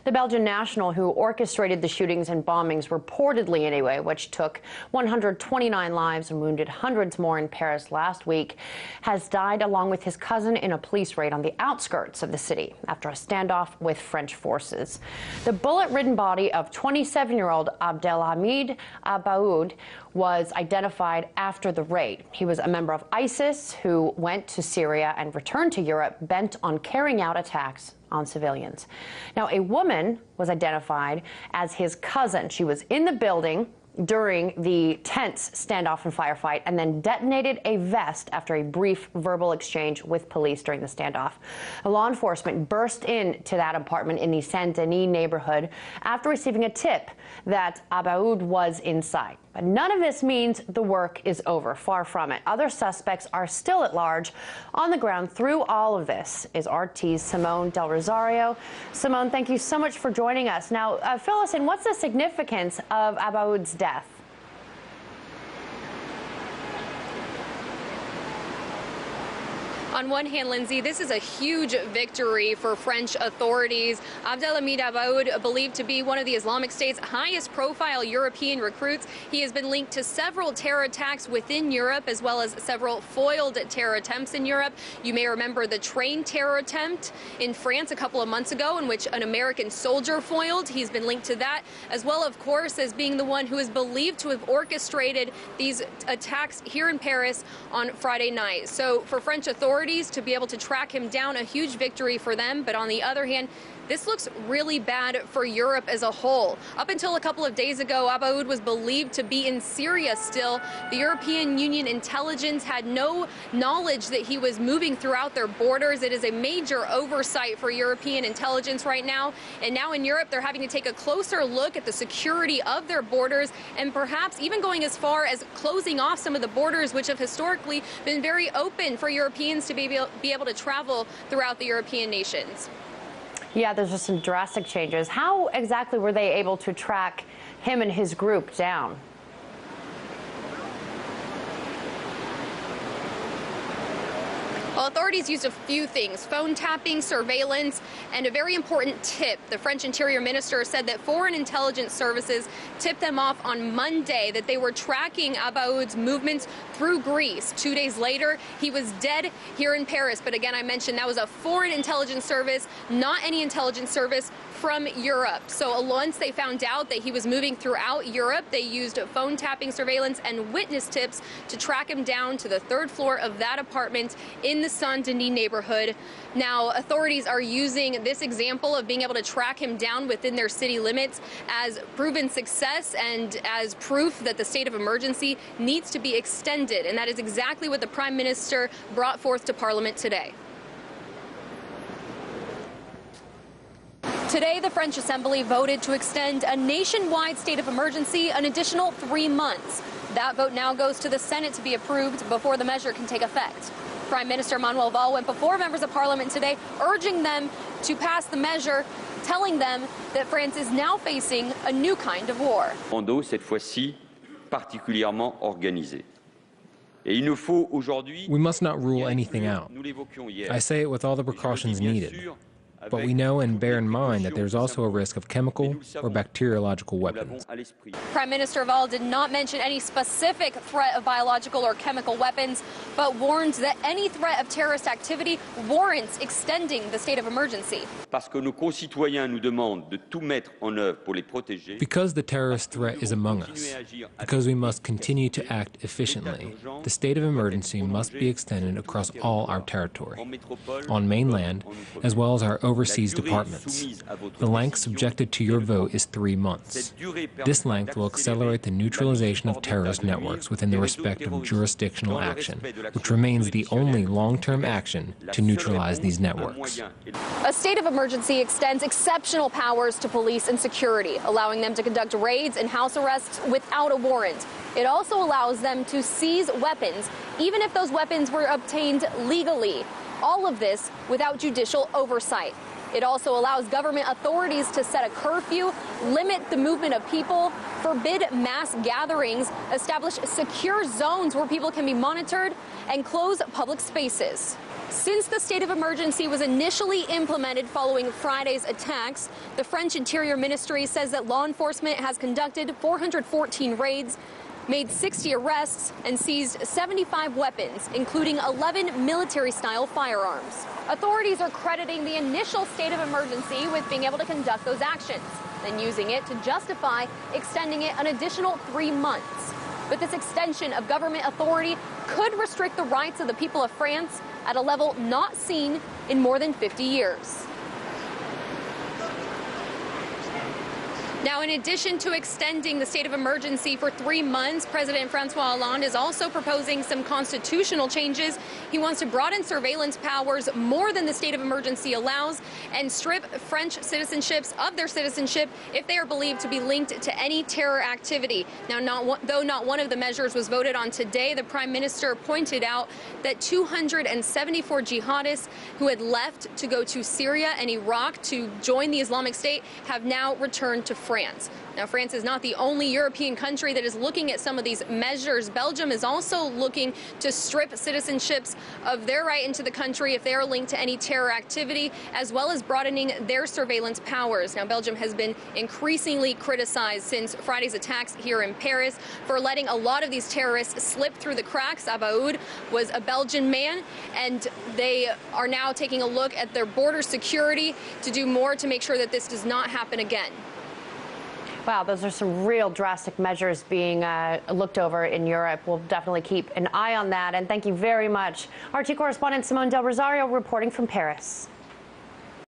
The Belgian national who orchestrated the shootings and bombings reportedly anyway, which took 129 lives and wounded hundreds more in Paris last week, has died along with his cousin in a police raid on the outskirts of the city after a standoff with French forces. The bullet-ridden body of 27-year-old Abdelhamid Abaaoud was identified after the raid. He was a member of ISIS who went to Syria and returned to Europe bent on carrying out attacks on civilians. Now, a woman was identified as his cousin. She was in the building during the tense standoff and firefight and then detonated a vest after a brief verbal exchange with police during the standoff. Law enforcement burst into that apartment in the Saint-Denis neighborhood after receiving a tip that Abaaoud was inside. But none of this means the work is over. Far from it. Other suspects are still at large. On the ground through all of this is RT's Simone Del Rosario. Simone, thank you so much for joining us. Now, fill us in. What's the significance of Abaaoud's death? On one hand, Lindsay, this is a huge victory for French authorities. Abdelhamid Abaaoud, believed to be one of the Islamic State's highest profile European recruits. He has been linked to several terror attacks within Europe, as well as several foiled terror attempts in Europe. You may remember the train terror attempt in France a couple of months ago, in which an American soldier foiled. He's been linked to that, as well, of course, as being the one who is believed to have orchestrated these attacks here in Paris on Friday night. So for French authorities to be able to track him down, a huge victory for them. But on the other hand, this looks really bad for Europe as a whole. Up until a couple of days ago, Abaaoud was believed to be in Syria still. The European Union intelligence had no knowledge that he was moving throughout their borders. It is a major oversight for European intelligence right now. And now in Europe, they're having to take a closer look at the security of their borders and perhaps even going as far as closing off some of the borders, which have historically been very open for Europeans to be able to travel throughout the European nations. Yeah, there's just some drastic changes. How exactly were they able to track him and his group down? Well, authorities used a few things: phone tapping, surveillance, and a very important tip. The French Interior Minister said that foreign intelligence services tipped them off on Monday that they were tracking Abaaoud's movements through Greece. 2 days later, he was dead here in Paris. But again, I mentioned that was a foreign intelligence service, not any intelligence service from Europe. So once they found out that he was moving throughout Europe, they used phone tapping, surveillance, and witness tips to track him down to the third floor of that apartment in the Saint-Denis neighborhood. Now, authorities are using this example of being able to track him down within their city limits as proven success and as proof that the state of emergency needs to be extended. And that is exactly what the Prime Minister brought forth to Parliament today. Today, the French Assembly voted to extend a nationwide state of emergency an additional 3 months. That vote now goes to the Senate to be approved before the measure can take effect. Prime Minister Manuel Valls went before members of Parliament today, urging them to pass the measure, telling them that France is now facing a new kind of war. Cette fois-ci particulièrement organisée. We must not rule anything out. I say it with all the precautions needed. But we know and bear in mind that there's also a risk of chemical or bacteriological weapons. Prime Minister Valls did not mention any specific threat of biological or chemical weapons, but warned that any threat of terrorist activity warrants extending the state of emergency. Because the terrorist threat is among us, because we must continue to act efficiently, the state of emergency must be extended across all our territory, on mainland, as well as our overseas departments. The length subjected to your vote is 3 months. This length will accelerate the neutralization of terrorist networks within the respect of jurisdictional action, which remains the only long-term action to neutralize these networks. A state of emergency extends exceptional powers to police and security, allowing them to conduct raids and house arrests without a warrant. It also allows them to seize weapons, even if those weapons were obtained legally. All of this without judicial oversight. It also allows government authorities to set a curfew, limit the movement of people, forbid mass gatherings, establish secure zones where people can be monitored, and close public spaces. Since the state of emergency was initially implemented following Friday's attacks, the French Interior Ministry says that law enforcement has conducted 414 raids, made 60 arrests, and seized 75 weapons, including 11 military-style firearms. Authorities are crediting the initial state of emergency with being able to conduct those actions, then using it to justify extending it an additional 3 months. But this extension of government authority could restrict the rights of the people of France at a level not seen in more than 50 years. Now, in addition to extending the state of emergency for 3 months, President Francois Hollande is also proposing some constitutional changes. He wants to broaden surveillance powers more than the state of emergency allows and strip French citizenships of their citizenship if they are believed to be linked to any terror activity. Now, though not one of the measures was voted on today, the Prime Minister pointed out that 274 jihadists who had left to go to Syria and Iraq to join the Islamic State have now returned to France. Now, France is not the only European country that is looking at some of these measures. Belgium is also looking to strip citizenships of their right into the country if they are linked to any terror activity, as well as broadening their surveillance powers. Now, Belgium has been increasingly criticized since Friday's attacks here in Paris for letting a lot of these terrorists slip through the cracks. Abaaoud was a Belgian man, and they are now taking a look at their border security to do more to make sure that this does not happen again. Wow, those are some real drastic measures being looked over in Europe. We'll definitely keep an eye on that. And thank you very much. RT correspondent Simone Del Rosario reporting from Paris.